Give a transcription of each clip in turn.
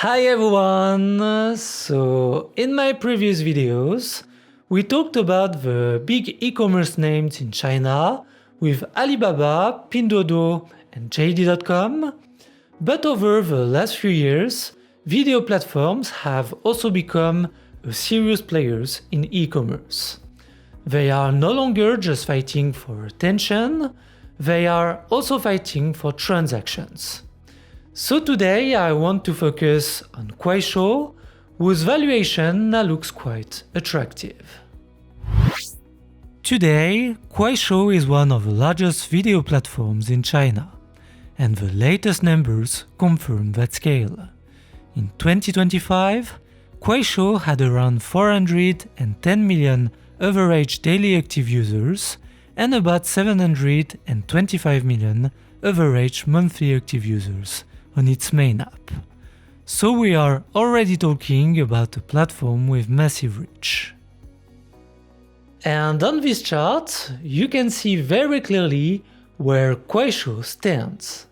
Hi everyone! So in my previous videos, we talked about the big e-commerce names in China with Alibaba, Pinduoduo and JD.com. But over the last few years, video platforms have also become serious players in e-commerce. They are no longer just fighting for attention, they are also fighting for transactions. So today I want to focus on Kuaishou, whose valuation now looks quite attractive. Today, Kuaishou is one of the largest video platforms in China, and the latest numbers confirm that scale. In 2025, Kuaishou had around 410 million average daily active users and about 725 million average monthly active users on its main app. So we are already talking about a platform with massive reach. And on this chart, you can see very clearly where Kuaishou stands.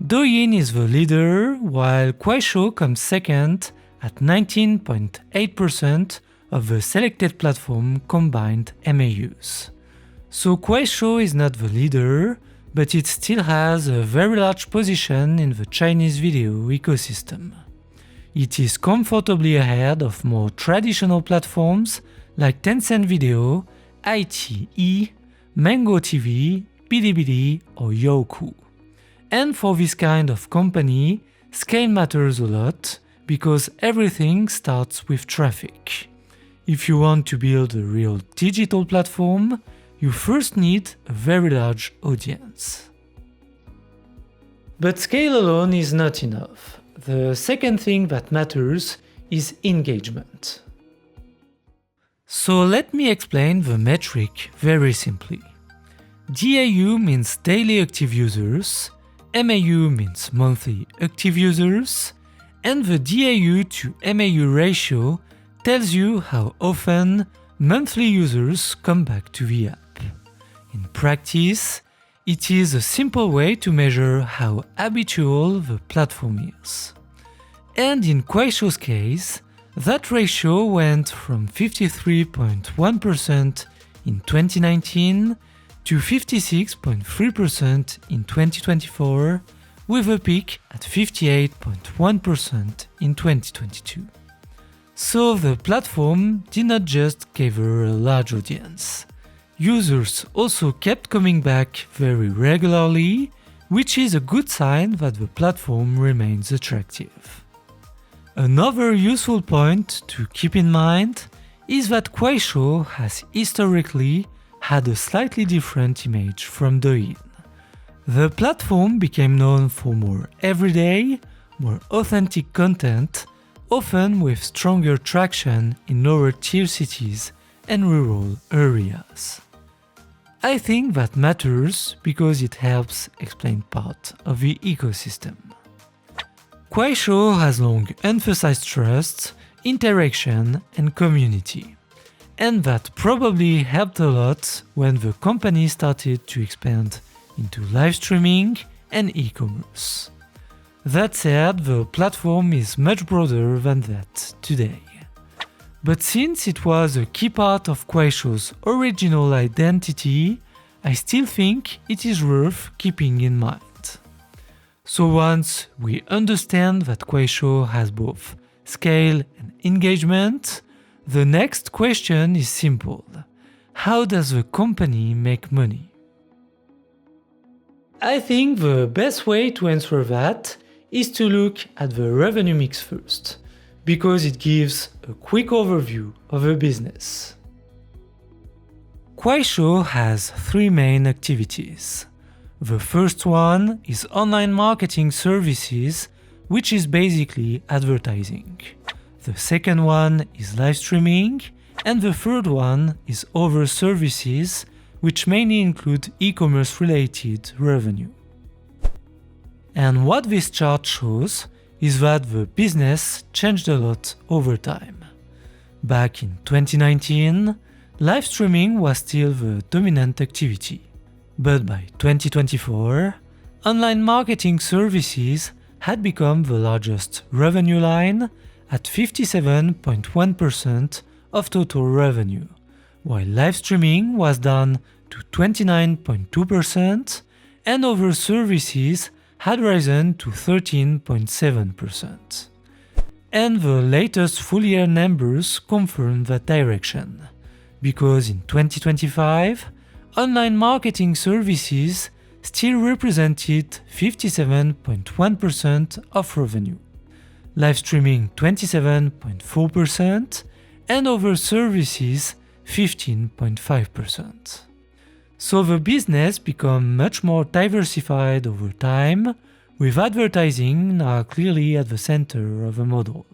Douyin is the leader, while Kuaishou comes second at 19.8% of the selected platform combined MAUs. So Kuaishou is not the leader, but it still has a very large position in the Chinese video ecosystem. It is comfortably ahead of more traditional platforms like Tencent Video, iQIYI, Mango TV, Bilibili or Youku. And for this kind of company, scale matters a lot because everything starts with traffic. If you want to build a real digital platform, you first need a very large audience. But scale alone is not enough. The second thing that matters is engagement. So let me explain the metric very simply. DAU means daily active users, MAU means monthly active users, and the DAU to MAU ratio tells you how often monthly users come back to the app. In practice, it is a simple way to measure how habitual the platform is. And in Kuaishou's case, that ratio went from 53.1% in 2019 to 56.3% in 2024, with a peak at 58.1% in 2022. So the platform did not just gather a large audience. Users also kept coming back very regularly, which is a good sign that the platform remains attractive. Another useful point to keep in mind is that Kuaishou has historically had a slightly different image from Douyin. The platform became known for more everyday, more authentic content, often with stronger traction in lower tier cities and rural areas. I think that matters because it helps explain part of the ecosystem. Kuaishou has long emphasized trust, interaction and community. And that probably helped a lot when the company started to expand into live streaming and e-commerce. That said, the platform is much broader than that today. But since it was a key part of Kuaishou's original identity, I still think it is worth keeping in mind. So once we understand that Kuaishou has both scale and engagement, the next question is simple. How does the company make money? I think the best way to answer that is to look at the revenue mix first, because it gives a quick overview of a business. Kuaishou has three main activities. The first one is online marketing services, which is basically advertising. The second one is live streaming, and the third one is other services, which mainly include e-commerce related revenue. And what this chart shows is that the business changed a lot over time. Back in 2019, live streaming was still the dominant activity. But by 2024, online marketing services had become the largest revenue line at 57.1% of total revenue, while live streaming was down to 29.2% and other services had risen to 13.7%. And the latest full-year numbers confirm that direction, because in 2025, online marketing services still represented 57.1% of revenue, live streaming 27.4%, and other services 15.5%. So the business became much more diversified over time, with advertising now clearly at the center of the model.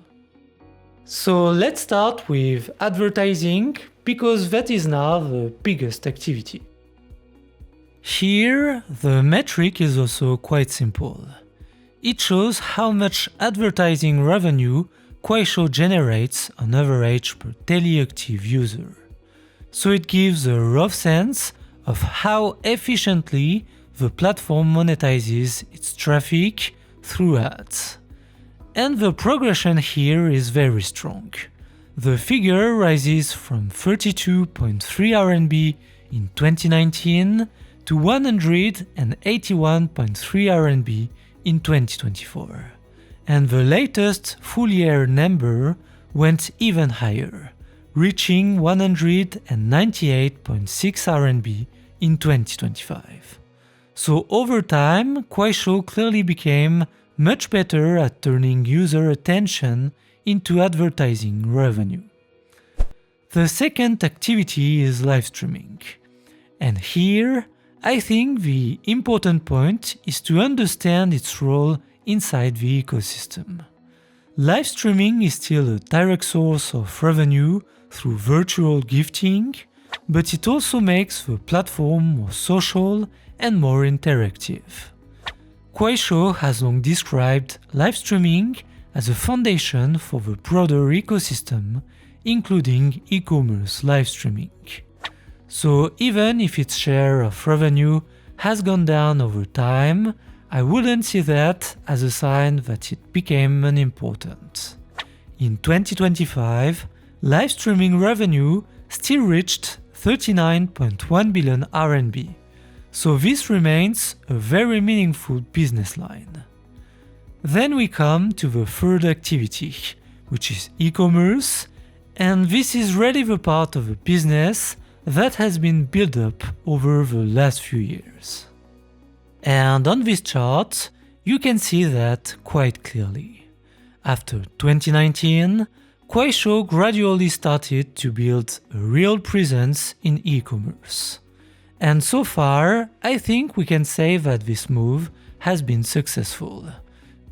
So let's start with advertising, because that is now the biggest activity. Here, the metric is also quite simple. It shows how much advertising revenue Kuaishou generates on average per daily active user. So it gives a rough sense of how efficiently the platform monetizes its traffic through ads. And the progression here is very strong. The figure rises from 32.3 RMB in 2019 to 181.3 RMB in 2024. And the latest full-year number went even higher, reaching 198.6 RMB in 2025. So over time, Kuaishou clearly became much better at turning user attention into advertising revenue. The second activity is live streaming. And here, I think the important point is to understand its role inside the ecosystem. Live streaming is still a direct source of revenue through virtual gifting, but it also makes the platform more social and more interactive. Kuaishou has long described live streaming as a foundation for the broader ecosystem, including e-commerce live streaming. So even if its share of revenue has gone down over time, I wouldn't see that as a sign that it became unimportant. In 2025, live streaming revenue still reached 39.1 billion RMB, so this remains a very meaningful business line. Then we come to the third activity, which is e-commerce, and this is really the part of the business that has been built up over the last few years. And on this chart, you can see that quite clearly. After 2019, Kuaishou gradually started to build a real presence in e-commerce. And so far, I think we can say that this move has been successful,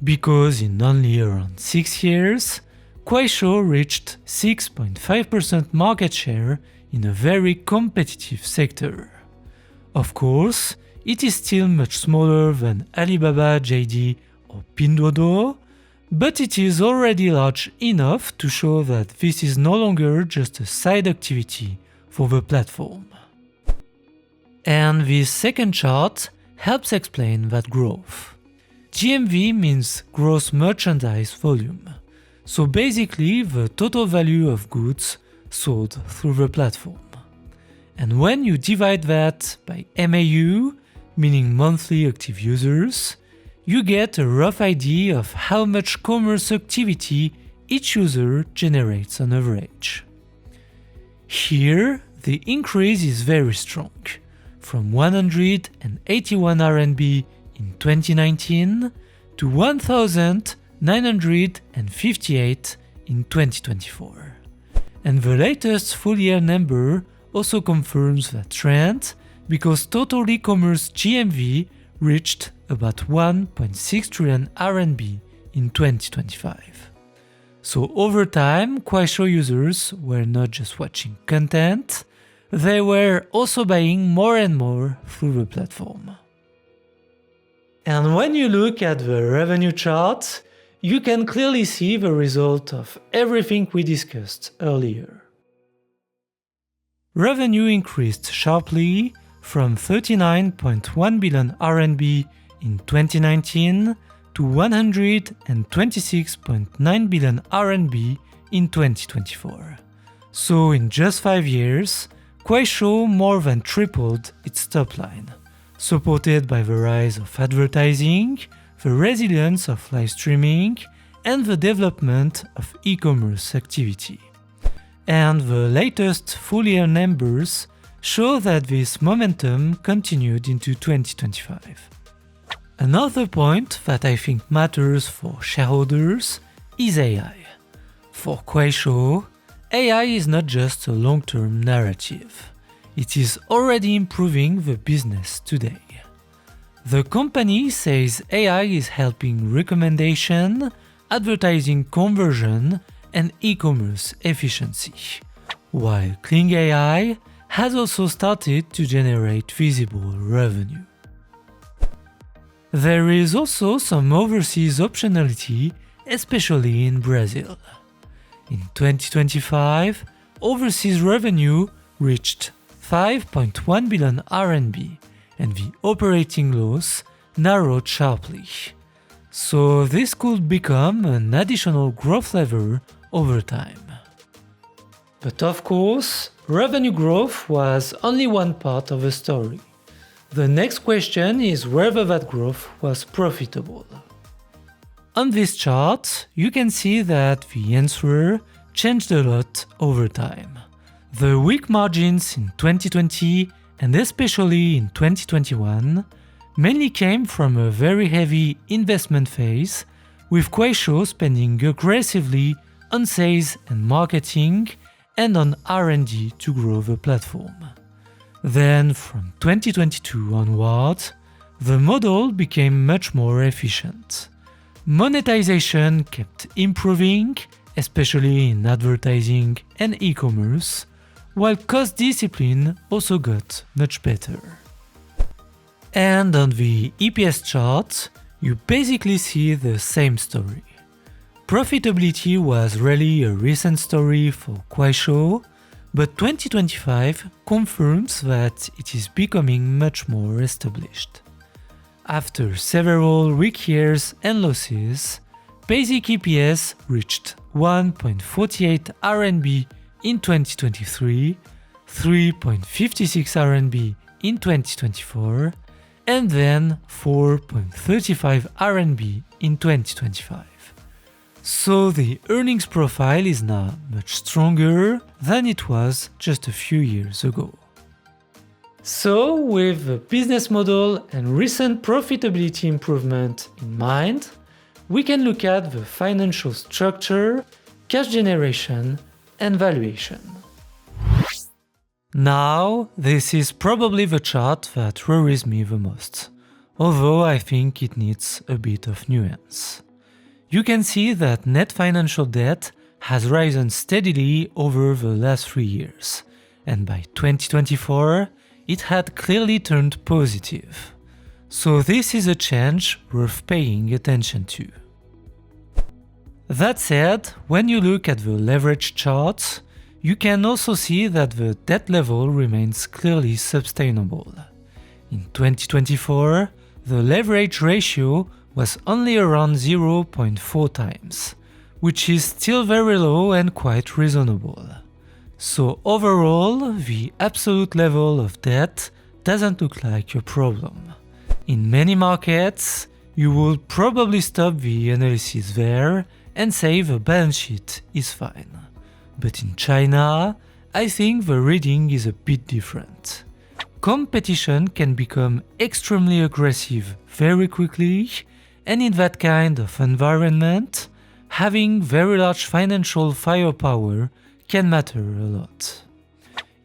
because in only around 6 years, Kuaishou reached 6.5% market share in a very competitive sector. Of course, it is still much smaller than Alibaba, JD or Pinduoduo, but it is already large enough to show that this is no longer just a side activity for the platform. And this second chart helps explain that growth. GMV means gross merchandise volume, so basically the total value of goods sold through the platform. And when you divide that by MAU, meaning monthly active users, you get a rough idea of how much commerce activity each user generates on average. Here, the increase is very strong, from 181 RMB in 2019 to 1,958 in 2024. And the latest full-year number also confirms that trend, because total e-commerce GMV reached about 1.6 trillion RMB in 2025. So over time, Kuaishou users were not just watching content, they were also buying more and more through the platform. And when you look at the revenue chart, you can clearly see the result of everything we discussed earlier. Revenue increased sharply from 39.1 billion RMB in 2019 to 126.9 billion RMB in 2024. So in just 5 years, Kuaishou more than tripled its top line, supported by the rise of advertising, the resilience of live streaming, and the development of e-commerce activity. And the latest full-year numbers show that this momentum continued into 2025. Another point that I think matters for shareholders is AI. For Kuaishou, AI is not just a long-term narrative. It is already improving the business today. The company says AI is helping recommendation, advertising conversion, and e-commerce efficiency, while Kling AI has also started to generate visible revenue. There is also some overseas optionality, especially in Brazil. In 2025, overseas revenue reached 5.1 billion RMB, and the operating loss narrowed sharply. So this could become an additional growth lever over time. But of course, revenue growth was only one part of the story. The next question is whether that growth was profitable. On this chart, you can see that the answer changed a lot over time. The weak margins in 2020 and especially in 2021 mainly came from a very heavy investment phase, with Kuaishou spending aggressively on sales and marketing and on R&D to grow the platform. Then, from 2022 onwards, the model became much more efficient. Monetization kept improving, especially in advertising and e-commerce, while cost discipline also got much better. And on the EPS chart, you basically see the same story. Profitability was really a recent story for Kuaishou, but 2025 confirms that it is becoming much more established. After several weak years and losses, basic EPS reached 1.48 RMB in 2023, 3.56 RMB in 2024, and then 4.35 RMB in 2025. So the earnings profile is now much stronger than it was just a few years ago. So with the business model and recent profitability improvement in mind, we can look at the financial structure, cash generation, and valuation. Now, this is probably the chart that worries me the most, although I think it needs a bit of nuance. You can see that net financial debt has risen steadily over the last 3 years, and by 2024, it had clearly turned positive. So this is a change worth paying attention to. That said, when you look at the leverage charts, you can also see that the debt level remains clearly sustainable. In 2024, the leverage ratio was only around 0.4 times, which is still very low and quite reasonable. So overall, the absolute level of debt doesn't look like a problem. In many markets, you will probably stop the analysis there and say the balance sheet is fine. But in China, I think the reading is a bit different. Competition can become extremely aggressive very quickly, and in that kind of environment, having very large financial firepower can matter a lot.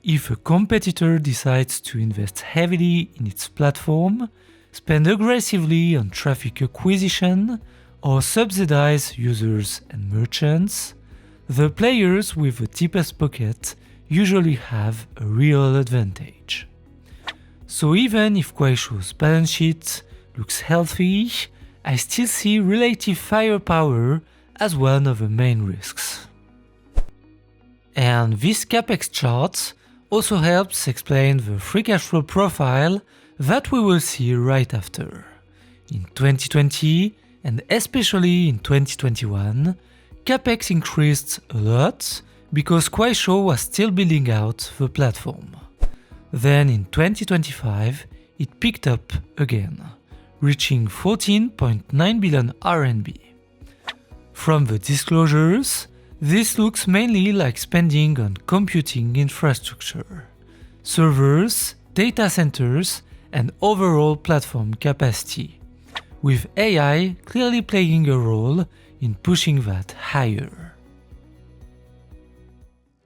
If a competitor decides to invest heavily in its platform, spend aggressively on traffic acquisition, or subsidize users and merchants, the players with the deepest pocket usually have a real advantage. So even if Kuaishou's balance sheet looks healthy, I still see relative firepower as one of the main risks. And this capex chart also helps explain the free cash flow profile that we will see right after. In 2020, and especially in 2021, capex increased a lot because Kuaishou was still building out the platform. Then in 2025, it picked up again, reaching 14.9 billion RMB. From the disclosures, this looks mainly like spending on computing infrastructure, servers, data centers, and overall platform capacity, with AI clearly playing a role in pushing that higher.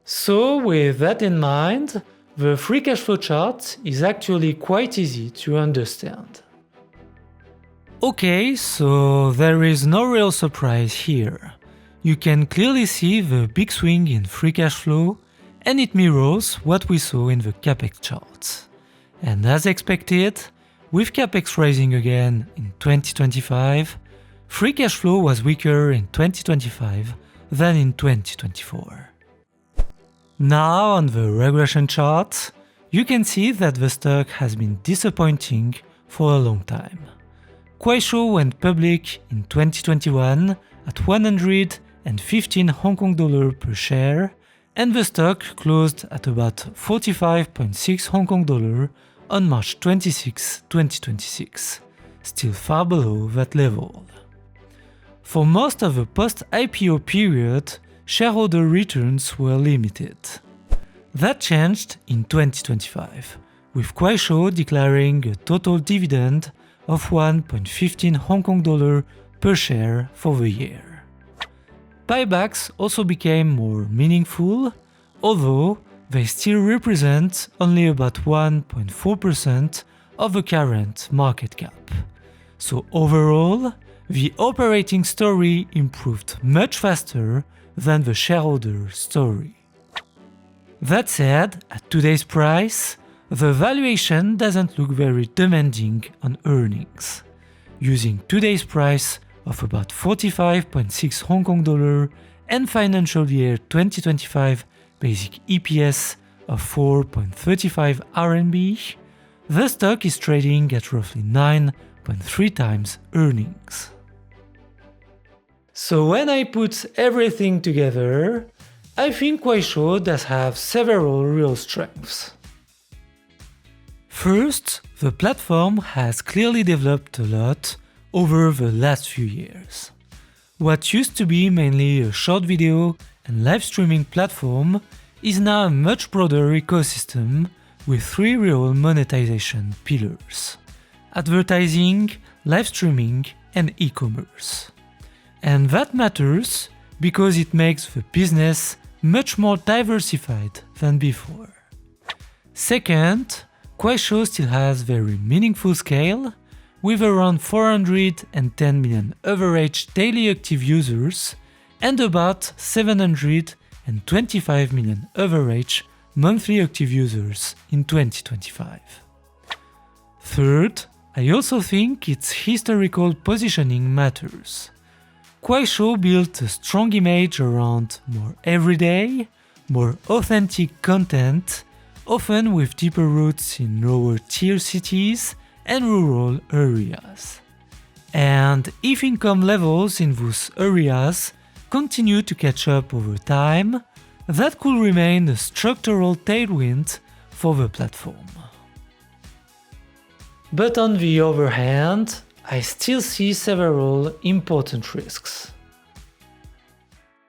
So with that in mind, the free cash flow chart is actually quite easy to understand. Okay, so there is no real surprise here. You can clearly see the big swing in free cash flow, and it mirrors what we saw in the capex charts. And as expected, with capex rising again in 2025, free cash flow was weaker in 2025 than in 2024. Now on the regression chart, you can see that the stock has been disappointing for a long time. Kuaishou went public in 2021 at 115 Hong Kong dollar per share, and the stock closed at about 45.6 Hong Kong dollar on March 26, 2026, still far below that level. For most of the post-IPO period, shareholder returns were limited. That changed in 2025, with Kuaishou declaring a total dividend of 1.15 Hong Kong dollar per share for the year. Buybacks also became more meaningful, although they still represent only about 1.4% of the current market cap. So overall, the operating story improved much faster than the shareholder story. That said, at today's price, the valuation doesn't look very demanding on earnings. Using today's price of about 45.6 Hong Kong dollar and financial year 2025 basic EPS of 4.35 RMB, the stock is trading at roughly 9.3 times earnings. So when I put everything together, I think Kuaishou does have several real strengths. First, the platform has clearly developed a lot over the last few years. What used to be mainly a short video and live streaming platform is now a much broader ecosystem with 3 real monetization pillars: advertising, live streaming, and e-commerce. And that matters because it makes the business much more diversified than before. Second, Kuaishou still has very meaningful scale, with around 410 million average daily active users and about 725 million average monthly active users in 2025. Third, I also think its historical positioning matters. Kuaishou built a strong image around more everyday, more authentic content, often with deeper roots in lower tier cities and rural areas. And if income levels in those areas continue to catch up over time, that could remain a structural tailwind for the platform. But on the other hand, I still see several important risks.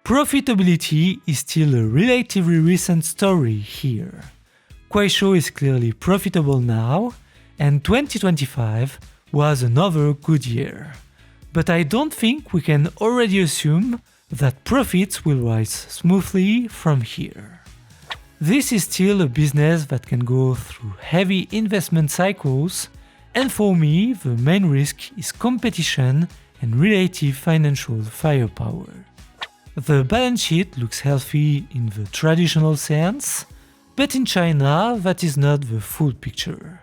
Profitability is still a relatively recent story here. Kuaishou is clearly profitable now, and 2025 was another good year. But I don't think we can already assume that profits will rise smoothly from here. This is still a business that can go through heavy investment cycles, and for me, the main risk is competition and relative financial firepower. The balance sheet looks healthy in the traditional sense, but in China, that is not the full picture.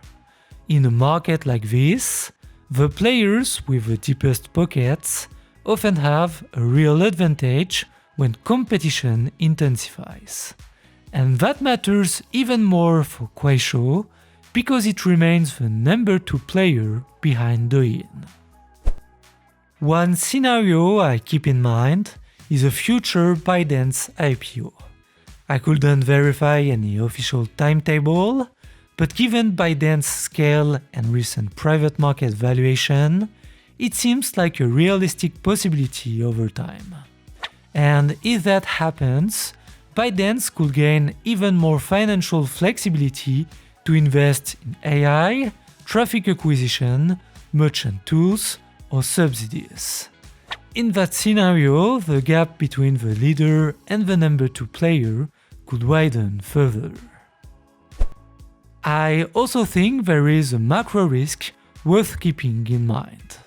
In a market like this, the players with the deepest pockets often have a real advantage when competition intensifies. And that matters even more for Kuaishou because it remains the number 2 player behind Douyin. One scenario I keep in mind is a future ByteDance IPO. I couldn't verify any official timetable, but given ByteDance's scale and recent private market valuation, it seems like a realistic possibility over time. And if that happens, ByteDance could gain even more financial flexibility to invest in AI, traffic acquisition, merchant tools, or subsidies. In that scenario, the gap between the leader and the number 2 player could widen further. I also think there is a macro risk worth keeping in mind.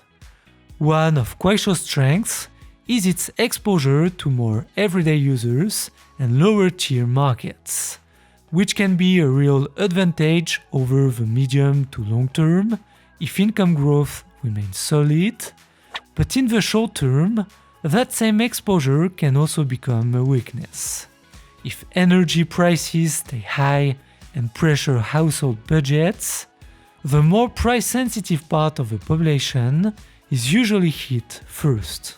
One of Kuaishou's strengths is its exposure to more everyday users and lower tier markets, which can be a real advantage over the medium to long term if income growth remains solid, but in the short term, that same exposure can also become a weakness. If energy prices stay high and pressure household budgets, the more price-sensitive part of the population is usually hit first.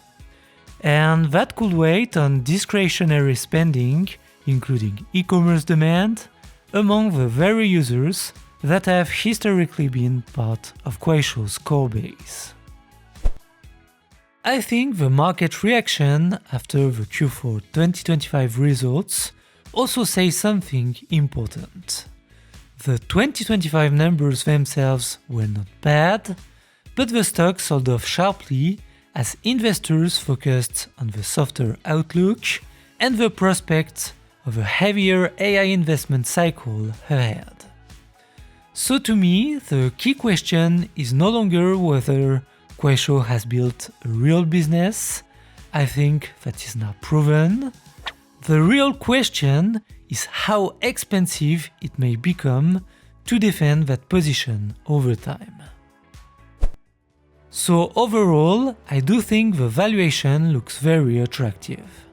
And that could weigh on discretionary spending, including e-commerce demand, among the very users that have historically been part of Kuaishou's core base. I think the market reaction after the Q4 2025 results also say something important. The 2025 numbers themselves were not bad, but the stock sold off sharply as investors focused on the softer outlook and the prospect of a heavier AI investment cycle ahead. So to me, the key question is no longer whether Kuaishou has built a real business. I think that is now proven. The real question is how expensive it may become to defend that position over time. So overall, I do think the valuation looks very attractive.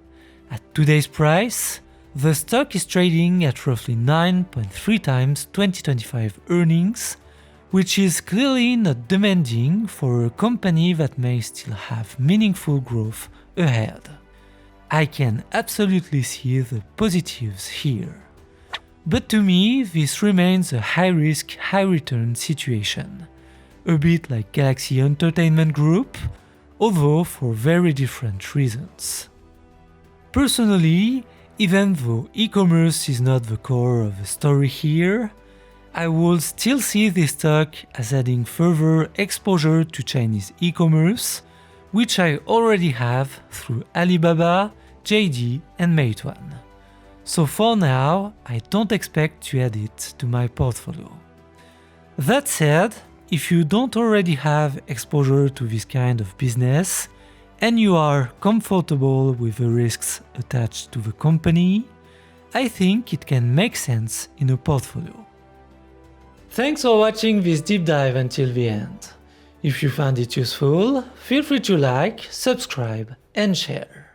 At today's price, the stock is trading at roughly 9.3 times 2025 earnings, which is clearly not demanding for a company that may still have meaningful growth ahead. I can absolutely see the positives here. But to me, this remains a high-risk, high-return situation, a bit like Galaxy Entertainment Group, although for very different reasons. Personally, even though e-commerce is not the core of the story here, I would still see this stock as adding further exposure to Chinese e-commerce, which I already have through Alibaba, JD and Meituan. So for now, I don't expect to add it to my portfolio. That said, if you don't already have exposure to this kind of business, and you are comfortable with the risks attached to the company, I think it can make sense in a portfolio. Thanks for watching this deep dive until the end. If you found it useful, feel free to like, subscribe and share.